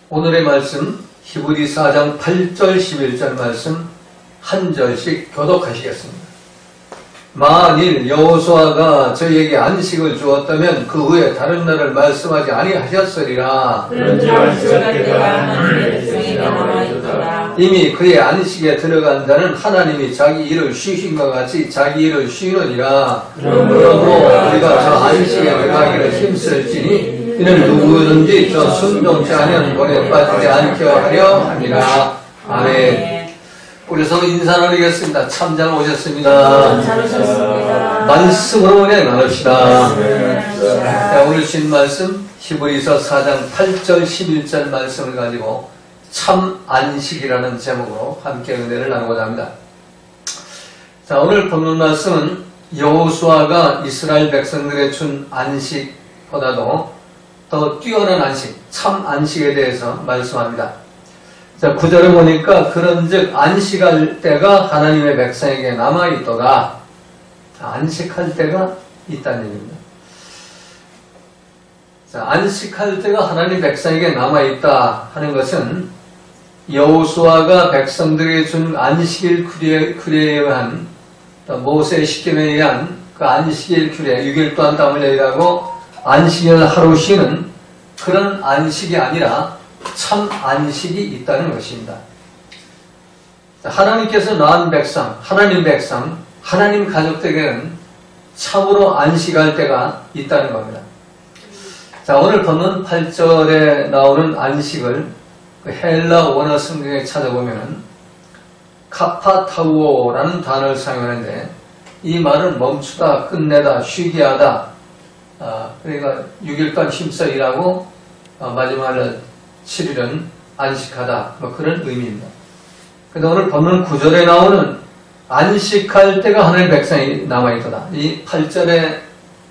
오늘의 말씀 히브리 4장 8절 11절 말씀 한 절씩 교독하시겠습니다. 만일 여호수아가 저희에게 안식을 주었다면 그 후에 다른 날을 말씀하지 아니하셨으리라. 그런즉 그때가 하나님의 백성에게 남아있더라. 이미 그의 안식에 들어간 자는 하나님이 자기 일을 쉬신 것 같이 자기 일을 쉬느니라. 그러므로 우리가 저 안식에 들어가기를 힘쓸지니 이는 누구든지 저 순종치 않은 본에 빠지지 않게 하려 함이라. 아멘. 우리 서로 인사 나누겠습니다. 참 잘 오셨습니다. 잘 오셨습니다. 말씀으로 은혜 나눕시다. 자, 오늘 신 말씀 히브리서 4장 8절 11절 말씀을 가지고 참 안식이라는 제목으로 함께 은혜를 나누고자 합니다. 자, 오늘 본문 말씀은 여호수아가 이스라엘 백성들에 준 안식보다도 더 뛰어난 안식, 참 안식에 대해서 말씀합니다. 자, 9절에 보니까 그런즉 안식할 때가 하나님의 백성에게 남아있도다. 자, 안식할 때가 있다는 얘기입니다. 자, 안식할 때가 하나님 백성에게 남아있다 하는 것은 여호수아가 백성들에게 준 안식일 규례에 의한 모세의 십계명에 의한 그 안식일 규례 6일 동안 땀을 내리라고 안식일 하루 쉬는 그런 안식이 아니라 참 안식이 있다는 것입니다. 하나님께서 낳은 백성, 하나님 가족들에게는 참으로 안식할 때가 있다는 겁니다. 자, 오늘 본문 8절에 나오는 안식을 그 헬라 원어 성경에 찾아보면 카파타우오라는 단어를 사용하는데 이 말은 멈추다, 끝내다, 쉬게 하다, 그러니까 6일 동안 힘써 일하고 마지막에 7일은 안식하다, 뭐 그런 의미입니다. 그런데 오늘 본문 9절에 나오는 안식할 때가 하나님의 백성이 남아있도다. 이 8절에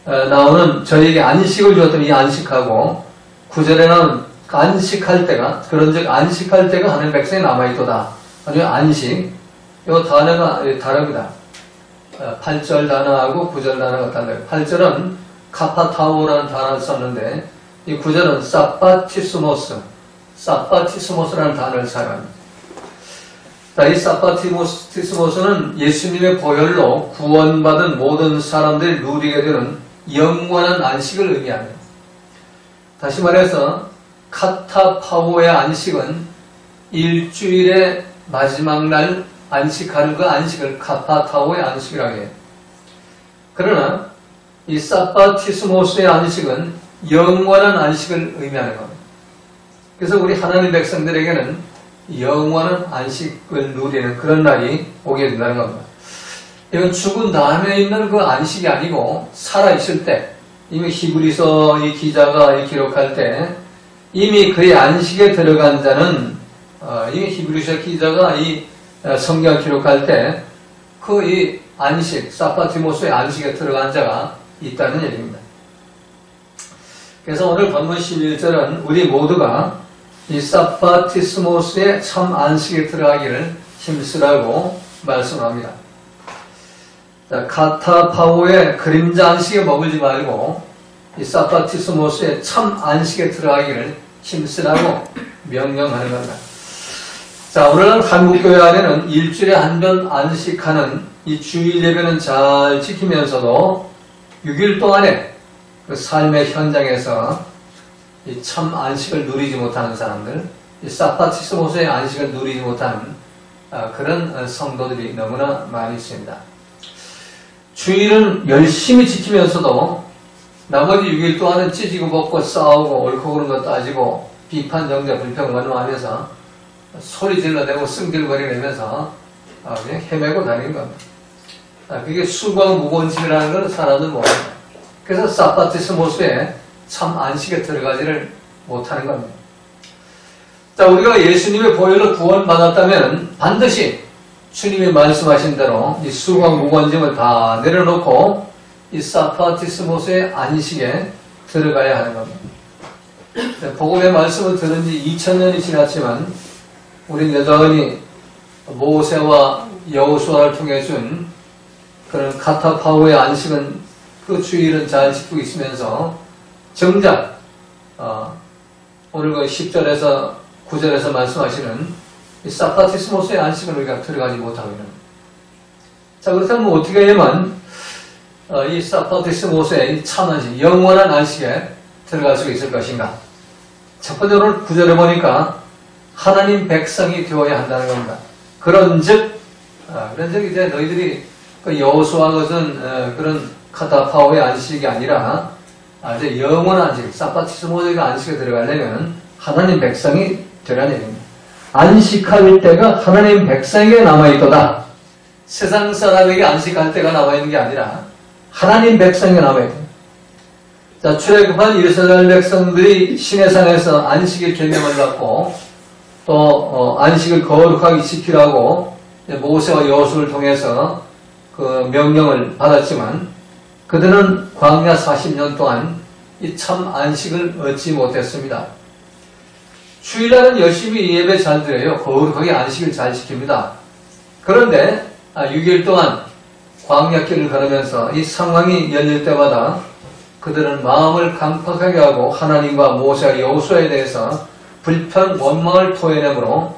나오는 저에게 안식을 주었던 이 안식하고 9절에 나오는 안식할 때가, 그런즉 안식할 때가 하나님의 백성이 남아있도다. 아니면 안식, 이 단어가 다릅니다. 8절 단어하고 9절 단어가 달라요. 8절은 카파타오라는 단어를 썼는데 이 9절은 사파티스모스라는 단어를 사용합니다. 이 사파티스모스는 예수님의 보혈로 구원받은 모든 사람들이 누리게 되는 영원한 안식을 의미합니다. 다시 말해서 카타파오의 안식은 일주일의 마지막 날 안식하는 그 안식을 카파타오의 안식이라고 해요. 그러나 이 사파티스모스의 안식은 영원한 안식을 의미하는 겁니다. 그래서 우리 하나님 백성들에게는 영원한 안식을 누리는 그런 날이 오게 된다는 겁니다. 이건 죽은 다음에 있는 그 안식이 아니고 살아있을 때, 이미 히브리서 이 기자가 기록할 때 이미 그의 안식에 들어간 자는 이미 히브리서 기자가 이 성경을 기록할 때 그 이 안식, 사파티모스의 안식에 들어간 자가 있다는 얘기입니다. 그래서 오늘 본문 11절은 우리 모두가 이 사파티스모스의 참 안식에 들어가기를 힘쓰라고 말씀합니다. 자, 카타파오의 그림자 안식에 머물지 말고 이 사파티스모스의 참 안식에 들어가기를 힘쓰라고 명령하는 겁니다. 자, 오늘 한국교회 안에는 일주일에 한 번 안식하는 이 주일 예배는 잘 지키면서도 6일 동안에 그 삶의 현장에서 이 참 안식을 누리지 못하는 사람들, 이 사파티스모스의 안식을 누리지 못하는 그런 성도들이 너무나 많이 있습니다. 주일은 열심히 지키면서도 나머지 6일 동안은 찢고 벗고 싸우고 옳고 그른 거 따지고 비판, 정죄, 불평, 원망하면서 소리 질러대고 승질거리면서 그냥 헤매고 다니는 겁니다. 그게 수고하고 무거운 짐이라는 걸 사람들은 모릅니다. 그래서 사파티스모스의 참 안식에 들어가지를 못하는 겁니다. 자, 우리가 예수님의 보혈로 구원받았다면 반드시 주님이 말씀하신 대로 이 수고하고 무거운 짐을 다 내려놓고 이 사파티스모스의 안식에 들어가야 하는 겁니다. 복음의 말씀을 들은 지 2000년이 지났지만 우린 여전히 모세와 여호수아를 통해 준 그런 카타파오의 안식은 그 주일은 잘 지키고 있으면서 정작 오늘 그 10절에서 9절에서 말씀하시는 이 사파티스모스의 안식을 우리가 들어가지 못하고 있는. 자, 그렇다면 어떻게 해야만 이 사파티스모스의 참 안식, 영원한 안식에 들어갈 수 있을 것인가? 첫 번째로 9절에 보니까 하나님 백성이 되어야 한다는 겁니다. 그런즉 이제 너희들이 그 여호수아 것은 그런 카타파오의 안식이 아니라 이제 영원한 안식, 사파티스모스의 안식에 들어가려면 하나님 백성이 되라는 얘기입니다. 안식할 때가 하나님 백성에게 남아있도다. 세상 사람에게 안식할 때가 남아있는 게 아니라 하나님 백성에게 남아있다. 자, 출애굽한 이스라엘 백성들이 시내산에서 안식일 계명을 받고 또 안식을 거룩하게 지키라고 모세와 여호수아를 통해서 그 명령을 받았지만 그들은 광야 40년 동안 이 참 안식을 얻지 못했습니다. 주일날은 열심히 예배 잘 드려요. 거룩하게 안식을 잘 지킵니다. 그런데 6일 동안 광야길을 걸으면서 이 상황이 열릴 때마다 그들은 마음을 강팍하게 하고 하나님과 모세와 여호수아에 대해서 불편, 원망을 토해내므로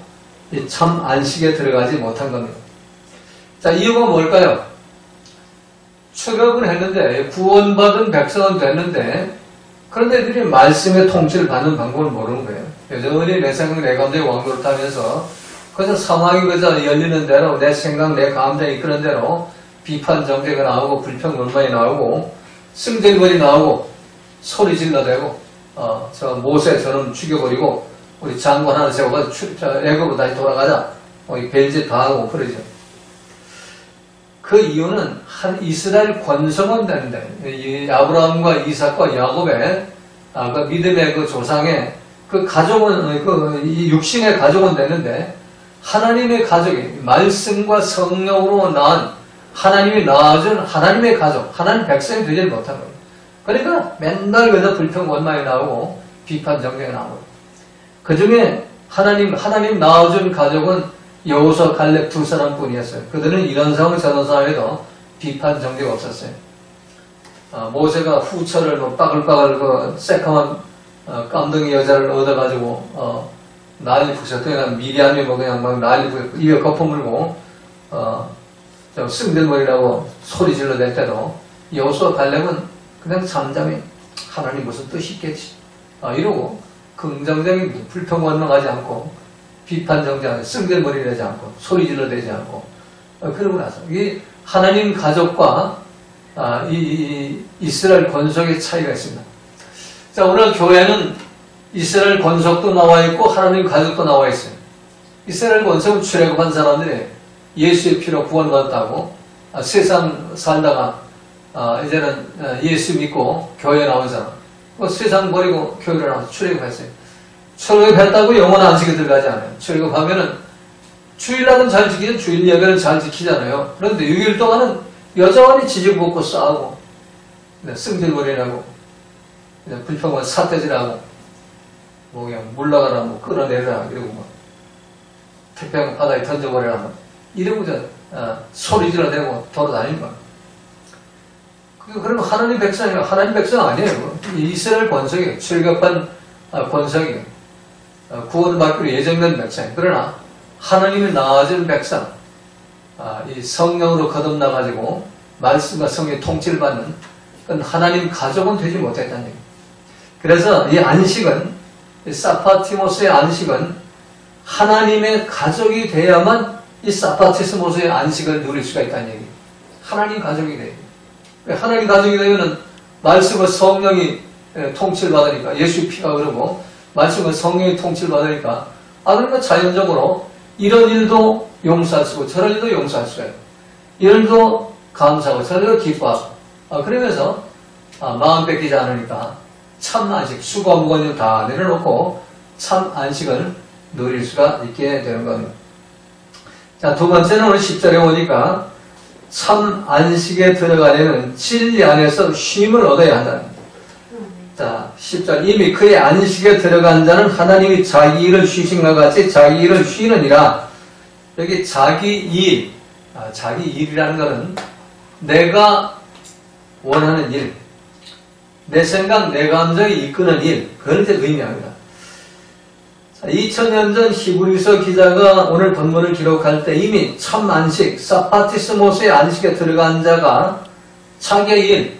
이 참 안식에 들어가지 못한 겁니다. 자, 이유가 뭘까요? 출애굽을 했는데 구원받은 백성은 됐는데 그런데 이들이 말씀의 통치를 받는 방법을 모르는 거예요. 여전히 내 생각, 내 감정이 왕도를 타면서 그래서 상황이 그저 열리는 대로 내 생각, 내 감정이 그런 대로 비판 정죄가 나오고 불평 원망이 나오고 승질거리 나오고 소리 질러대고 저 모세 저놈 죽여버리고 우리 장관 하나 세워가지고 애굽으로 다시 돌아가자 벨짓 다 하고 그러죠. 그 이유는 한 이스라엘 권성은 되는데 이 아브라함과 이삭과 야곱의 그 믿음의 그 조상의 그 가족은 이 육신의 가족은 되는데 하나님의 가족이 말씀과 성령으로 낳은 하나님이 낳아준 하나님의 가족, 하나님 백성이 되지 못한 거예요. 그러니까 맨날 그저 불평 원망이 나오고 비판 정죄가 나오고 그 중에 하나님 낳아준 가족은 여호수아 갈렙 두 사람뿐이었어요. 그들은 이런 상황 저런 상황에도 비판 정죄가 없었어요. 모세가 후처를 빠글빠글 그 새까만 깜덩이 여자를 얻어가지고 난리 부셨더니 미리암이 그냥 막 난리 부셨고 입에 거품물고 좀 승들머리라고 소리 질러댈 때도 여호수아 갈렙은 그냥 잠잠히 하나님 무슨 뜻이 있겠지 이러고 긍정적인 불평 원망하지 않고 비판 정죄하지 승들머리 내지 않고 소리 질러대지 않고 그러고 나서 이 하나님 가족과 이 이스라엘 권속의 차이가 있습니다. 자, 오늘 교회는 이스라엘 권속도 나와 있고 하나님 가족도 나와 있어요. 이스라엘 권속은 출애굽한 사람들이 예수의 피로 구원받았다고 세상 살다가 이제는 예수 믿고 교회에 나온 사람 세상 버리고 교회를 나와서 출애굽했어요. 출애굽했다고 영원한 안식에 들어가지 않아요. 출애굽하면은 주일날은 잘 지키죠. 주일 예배는 잘 지키잖아요. 그런데 6일 동안은 여전히 지지고 싸우고 승질거리라고 불평과 사태질하고 뭐 그냥 물러가라 뭐 끌어내라 이러고 뭐 태평양 바다에 던져버리라 뭐 이러고 소리 질러대고 돌아다니는 거야. 그러면 하나님 백성이에요. 하나님 백성 아니에요. 이스라엘 권속이에요. 출애굽한 권속이에요. 구원받기로 예정된 백성이에요. 그러나 하나님이 낳아준 백성, 이 성령으로 거듭나가지고 말씀과 성령의 통치를 받는 그건 하나님 가족은 되지 못했다는 얘기예요. 그래서 이 안식은, 이 사파티모스의 안식은 하나님의 가족이 돼야만 이 사파티스모스의 안식을 누릴 수가 있다는 얘기예요. 하나님 가족이 돼요. 하나님 가족이 되면은 말씀과 성령이 통치를 받으니까 예수의 피가 흐르고 말씀과 성령이 통치를 받으니까 그러니까 자연적으로 이런 일도 용서할 수고 저런 일도 용서할 수가 있고 이런 일도 감사하고 저런 일도 기뻐하고 그러면서 마음 뺏기지 않으니까 참 안식, 수고와 무거운 일 다 내려놓고 참 안식을 누릴 수가 있게 되는 겁니다. 자, 두 번째는 오늘 10절에 오니까 참 안식에 들어가려면 진리 안에서 쉼을 얻어야 한다는 겁니다. 자, 10절 이미 그의 안식에 들어간 자는 하나님이 자기 일을 쉬신과 같이 자기 일을 쉬느니라. 여기 자기 일, 자기 일이라는 것은 내가 원하는 일, 내 생각, 내 감정이 이끄는 일, 그걸 이제 의미합니다. 2000년 전 히브리서 기자가 오늘 본문을 기록할 때 이미 참 안식, 사파티스모스의 안식에 들어간 자가 자기의 일,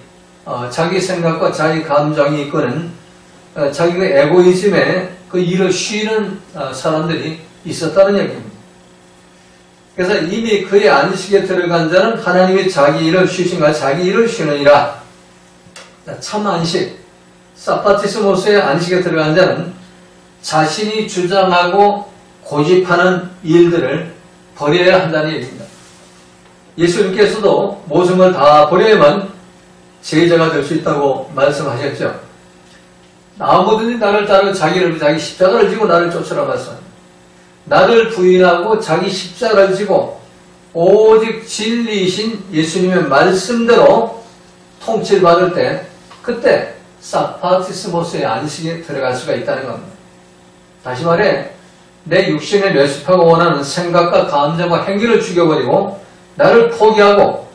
자기 생각과 자기 감정이 이끄는 자기의 에고이즘에 그 일을 쉬는 사람들이 있었다는 얘기입니다. 그래서 이미 그의 안식에 들어간 자는 하나님이 자기 일을 쉬신가 자기 일을 쉬느니라. 참 안식, 사파티스모스의 안식에 들어간 자는 자신이 주장하고 고집하는 일들을 버려야 한다는 얘기입니다. 예수님께서도 모든 걸 다 버려야만 제자가 될 수 있다고 말씀하셨죠. 아무든지 나를 따르고 자기 십자가를 지고 나를 쫓으라 말씀. 나를 부인하고 자기 십자가를 지고 오직 진리이신 예수님의 말씀대로 통치를 받을 때 그때 사파티스모스의 안식에 들어갈 수가 있다는 겁니다. 다시 말해 내 육신에 뇌습하고 원하는 생각과 감정과 행위를 죽여버리고 나를 포기하고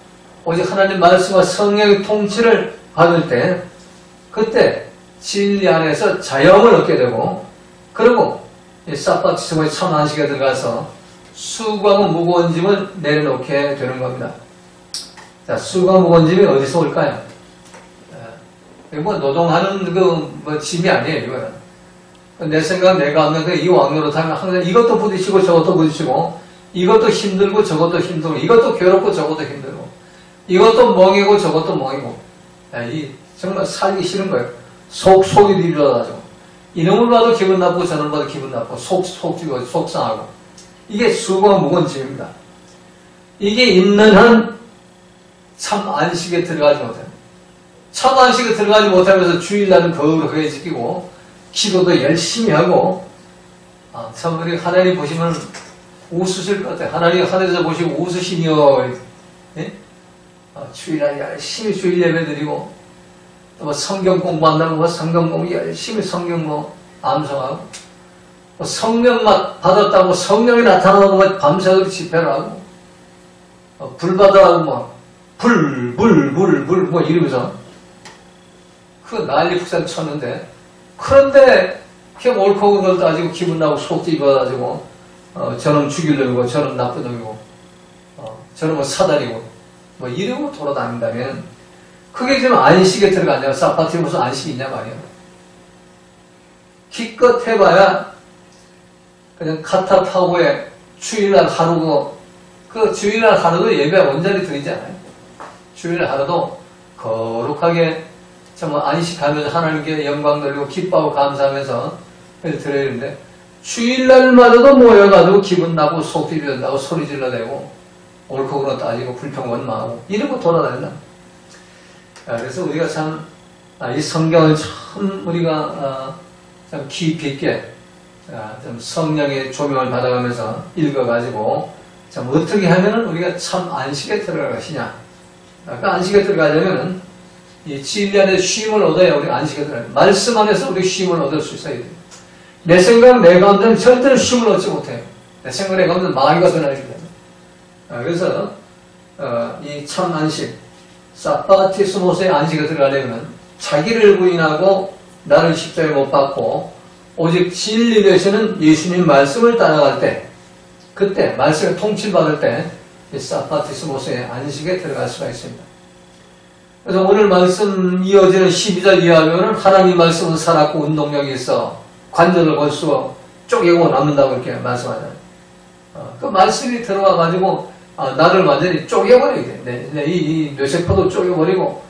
오직 하나님 말씀과 성령의 통치를 받을 때 그때 진리 안에서 자영을 얻게 되고 그리고 이 사파티스모의 참 안식에 들어가서 수고하고 무거운 짐을 내려놓게 되는 겁니다. 자, 수고하고 무거운 짐이 어디서 올까요? 뭐 노동하는 짐이 아니에요. 이거는. 내 생각 내가 없는 이 왕노로 타면 항상 이것도 부딪히고 저것도 부딪히고 이것도 힘들고 저것도 힘들고 이것도 괴롭고 저것도 힘들고 이것도 멍이고 저것도 멍이고 정말 살기 싫은 거예요. 속이 뒤집어가지고 이놈을 봐도 기분 나쁘고 저놈을 봐도 기분 나쁘고 속상하고 이게 수고가 무거운 짐입니다. 이게 있는 한 참 안식에 들어가지 못해요. 참 안식에 들어가지 못하면서 주일날은 거룩하게 지키고 기도도 열심히 하고 참 우리 하나님 보시면 웃으실 것 같아요. 하나님 하늘에서 보시고 웃으시며 예? 주일날 열심히 주일 예배 드리고 또 성경 공부한다고 성경 공부 열심히 성경 암송하고 성령 맛 받았다고 성령이 나타나고 밤새도록 집회를 하고 불 받아라고 불 이러면서 그 난리 북산 쳤는데 그런데 그냥 옳고 그걸 따지고 기분 나고 속 뒤집어가지고 저놈 죽일 놈이고 저놈 나쁜 놈이고 저놈은 사다리고 이러고 돌아다닌다면 그게 지금 안식에 들어가냐 사파티에 무슨 안식이 있냐 말이야. 기껏 해봐야 그냥 카타파고에 주일날 하루고 그 주일날 하루도 예배 온전히 드리지 않아요. 주일날 하루도 거룩하게 정말 안식하면서 하나님께 영광 돌리고 기뻐하고 감사하면서 드려야 되는데 주일날마저도 모여가지고 기분 나고 속 뒤집어진다고 소리 질러대고 옳고 그르고 따지고 불평원망하고 이러고 돌아다닌다. 그래서 우리가 참 이 성경을 참 우리가 참 깊이 있게 좀 성령의 조명을 받아가면서 읽어가지고 참 어떻게 하면 우리가 참 안식에 들어갈 것이냐. 그 안식에 들어가려면은 이 진리 안에 쉼을 얻어야 우리 안식에 들어가요. 말씀 안에서 우리 쉼을 얻을 수 있어야 돼요. 내 생각, 내 감정 절대로 쉼을 얻지 못해요. 내 생각, 내 감정 마귀가 변하기 때문에. 그래서 이 참 안식, 사파티스모스의 안식에 들어가려면 자기를 부인하고 나를 십자가에 못 박고 오직 진리 되시는 예수님 말씀을 따라갈 때 그때 말씀을 통치받을 때 이 사파티스모스의 안식에 들어갈 수가 있습니다. 그래서 오늘 말씀 이어지는 12절 이하면은 하나님 말씀은 살았고 운동력이 있어 관절을 벌써 쪼개고 남는다고 이렇게 말씀하잖아요. 그 말씀이 들어와가지고 나를 완전히 쪼개버리게 돼. 이 뇌세포도 쪼개버리고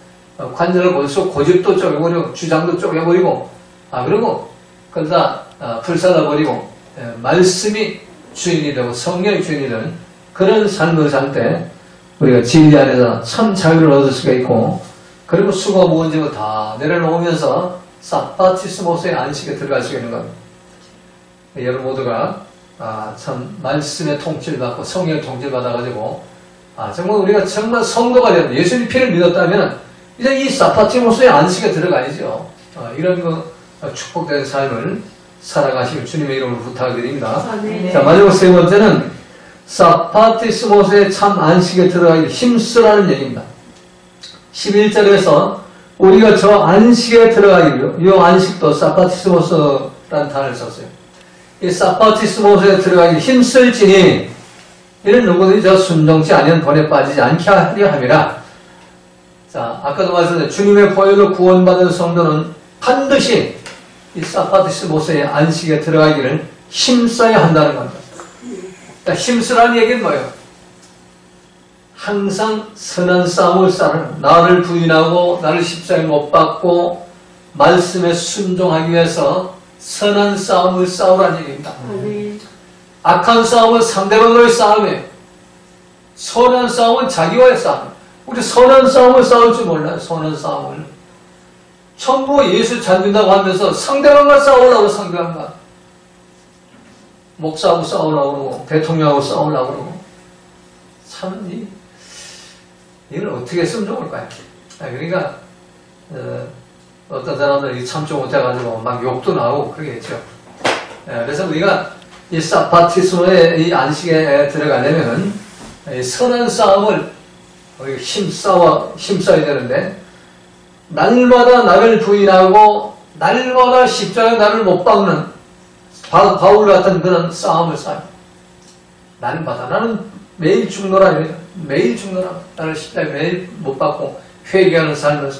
관절을 벌써 고집도 쪼개버리고 주장도 쪼개버리고 그리고 그걸 다 불살라버리고 말씀이 주인이 되고 성령이 주인이 되는 그런 삶을 살 때 우리가 진리 안에서 참 자유를 얻을 수가 있고 그리고 수고 무거운 짐을 다 내려놓으면서 사파티스모스의 안식에 들어갈 수 있는 겁니다. 여러분 모두가 참 말씀의 통치를 받고 성령의 통치를 받아가지고 정말 우리가 정말 성도가 되면 예수님 피를 믿었다면 이제 이 사파티스모스의 안식에 들어가야죠. 이런 축복된 삶을 살아가시길 주님의 이름으로 부탁드립니다. 네. 자, 마지막 세 번째는 사파티스모스의 참 안식에 들어가기 힘쓰라는 얘기입니다. 11절에서 우리가 저 안식에 들어가기로 이 안식도 사파티스모스라는 단어를 썼어요. 이 사바티스모스에 들어가기 힘쓸지니 이는 누구든지 저 순종치 아니한 본에 빠지지 않게 하려 함이라. 자, 아까도 말씀드린 주님의 보혈로 구원받은 성도는 반드시 이 사바티스모스의 안식에 들어가기를 힘써야 한다는 겁니다. 그러니까 힘쓰라는 얘기는 뭐예요? 항상 선한 싸움을 싸는, 나를 부인하고 나를 십자가에 못 박고 말씀에 순종하기 위해서 선한 싸움을 싸우라는 얘기입니다. 악한 싸움은 상대방과의 싸움이에요. 선한 싸움은 자기와의 싸움. 우리 선한 싸움을 싸울 줄 몰라요. 선한 싸움을. 전부 예수 잘 믿는다고 하면서 상대방과 싸우려고, 상대방과. 목사하고 싸우려고 그러고 대통령하고 싸우려고 그러고. 참 이걸 어떻게 했으면 좋을까요? 그러니까 어떤 사람들이 참지 못해가지고 막 욕도 나오고 그러겠죠. 그래서 우리가 이 사바티스모의 이 안식에 들어가려면 선한 싸움을 힘써야 되는데, 날마다 나를 부인하고 날마다 십자가에 나를 못 박는 바울 같은 그런 싸움을 싸요. 날마다 나는 매일 죽노라. 매일 죽노라. 나를 십자가에 매일 못 박고 회개하는 삶을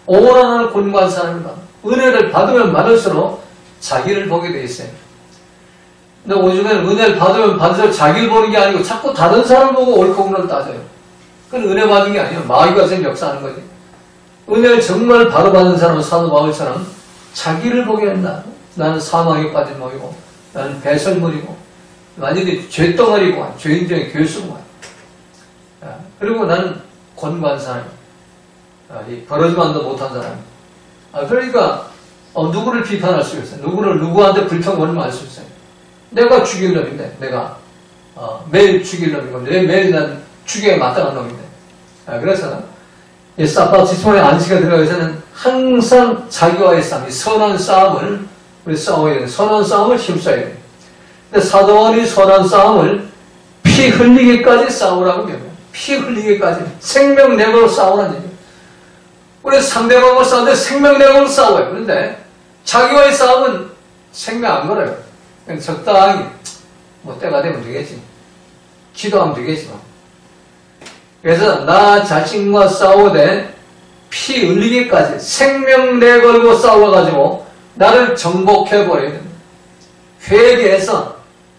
오라. 나는 곤고한 사람이다. 은혜를 받으면 받을수록 자기를 보게 돼 있어요. 근데 요즘에는 은혜를 받으면 받을수록 자기를 보는 게 아니고 자꾸 다른 사람을 보고 옳고 그름을 따져요. 그건 은혜 받은 게 아니에요. 마귀가 생 역사하는 거지. 은혜를 정말 바로 받은 사람은 사도 바울처럼 자기를 보게 한다. 나는 사망에 빠진 몸이고, 나는 배설물이고, 완전히 죄덩어리고, 죄인 중에 교수고, 그리고 나는 곤고한 사람, 버러지만도 못한 사람. 그러니까 누구를 비판할 수 있어요? 누구한테 불평을 할 수 있어요? 내가 죽일 놈인데, 내가 매일 죽일 놈이고, 매일 난 죽여야 마땅한 놈인데. 그래서 이 사바티스모의 안식에 들어가서는 항상 자기와의 싸움, 이 선한 싸움을 우리 싸워야 돼요. 선한 싸움을 힘써야 돼요. 근데 사도 바울이 선한 싸움을 피 흘리기까지 싸우라고 해요. 피 흘리기까지. 생명 내걸로 싸우라는 얘기예요. 우리 상대방을 싸우는데 생명 내걸로 싸워요. 그런데 자기와의 싸움은 생명 안 걸어요. 그냥 적당히 때가 되면 되겠지. 기도하면 되겠지. 그래서 나 자신과 싸우되 피 흘리기까지 생명 내걸고 싸워가지고 나를 정복해버려야 됩니다. 회개해서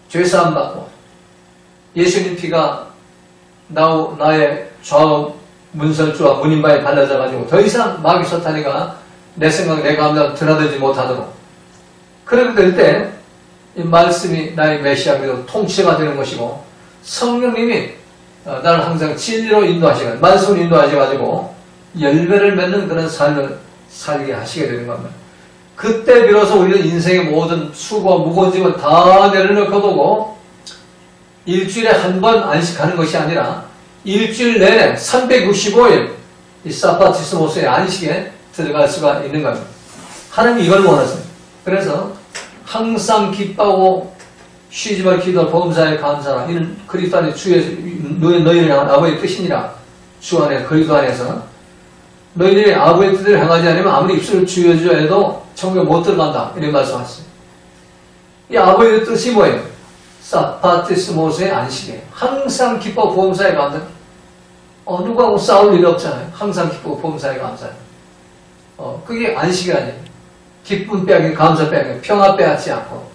죄사함 받고 예수님 피가 나의 좌우 문설주와 문인바에 발라져가지고 더 이상 마귀 사탄이가 내 생각, 내 감정 드나들지 못하도록, 그렇게 될 때 이 말씀이 나의 메시아로 통치가 되는 것이고, 성령님이 나를 항상 진리로 인도하시고 말씀을 인도하셔가지고 열매를 맺는 그런 삶을 살게 하시게 되는 겁니다. 그때 비로소 우리는 인생의 모든 수고와 무거운 짐을 다 내려놓고 보고 일주일에 한 번 안식하는 것이 아니라 일주일 내내 365일 이 사바티스모스의 안식에 들어갈 수가 있는 겁니다. 하나님이 이걸 원하세요. 그래서 항상 기뻐하고 쉬지 말 기도할 복음사에 감사하라. 이는 그리스도 안에 주의 너희를 향한 아버지의 뜻이니라. 주 안에 그리스도 안에서 너희들이 아버지의 뜻을 행하지 않으면 아무리 입술을 주여주어 해도 천국에 못 들어간다. 이런 말씀하셨어요. 이 아버지의 뜻이 뭐예요? 사바티스모스의 안식이에요. 항상 기뻐 복음사에 감사. 누구하고 싸울 일이 없잖아요. 항상 기뻐 복음사에 감사해요. 그게 안식이 아니에요. 기쁨 빼앗기, 감사 빼앗기, 평화 빼앗지 않고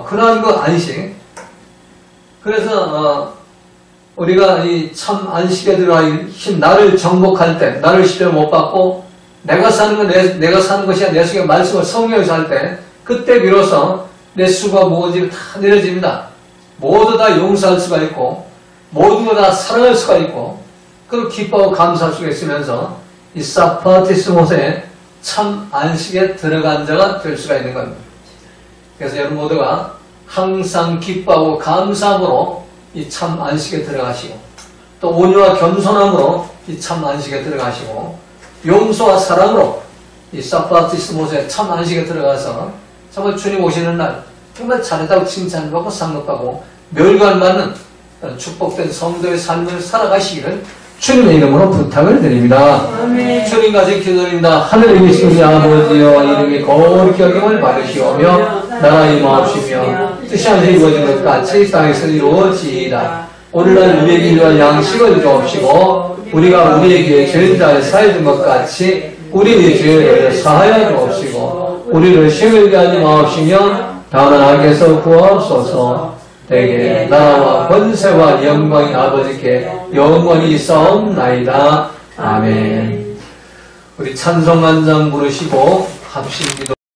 그러한 그 안식. 그래서 우리가 이 참 안식에 들어가 힘, 나를 정복할 때, 나를 십자가 못 받고 내가 사는 건 내가 사는 것이 아니라 내 속에 말씀을 성령에서 할 때, 그때 비로소 내 수고와 무거운 짐이 다 내려집니다. 모두 다 용서할 수가 있고 모두 다 사랑할 수가 있고, 그리고 기뻐하고 감사할 수가 있으면서 이 사바티스모스의 참 안식에 들어간 자가 될 수가 있는 겁니다. 그래서 여러분 모두가 항상 기뻐하고 감사함으로 이 참 안식에 들어가시고, 또 온유와 겸손함으로 이 참 안식에 들어가시고, 용서와 사랑으로 이 사바티스모스의 참 안식에 들어가서 정말 주님 오시는 날 정말 잘했다고 칭찬받고 상급하고 멸관받는 축복된 성도의 삶을 살아가시기를 주님의 이름으로 부탁을 드립니다. 아멘. 주님까지 기도드립니다. 하늘에 계신 우리 아버지여, 이름이 거룩히 여김을 받으시오며 나라 임하옵시며 뜻이 하늘에 이루어진 것 같이 땅에서 이루어지이다. 오늘날 우리에게 일용할 양식을 주옵시고 우리가 우리에게 죄인자를 사해준 것 같이 우리의 죄를 사하여 주옵시고 우리를 시험에 하지 마옵시며 다만 악에서 구하옵소서. 대개 나라와 권세와 영광이 아버지께 영원히 있사옵나이다. 아멘. 우리 찬송 한 장 부르시고 합심기도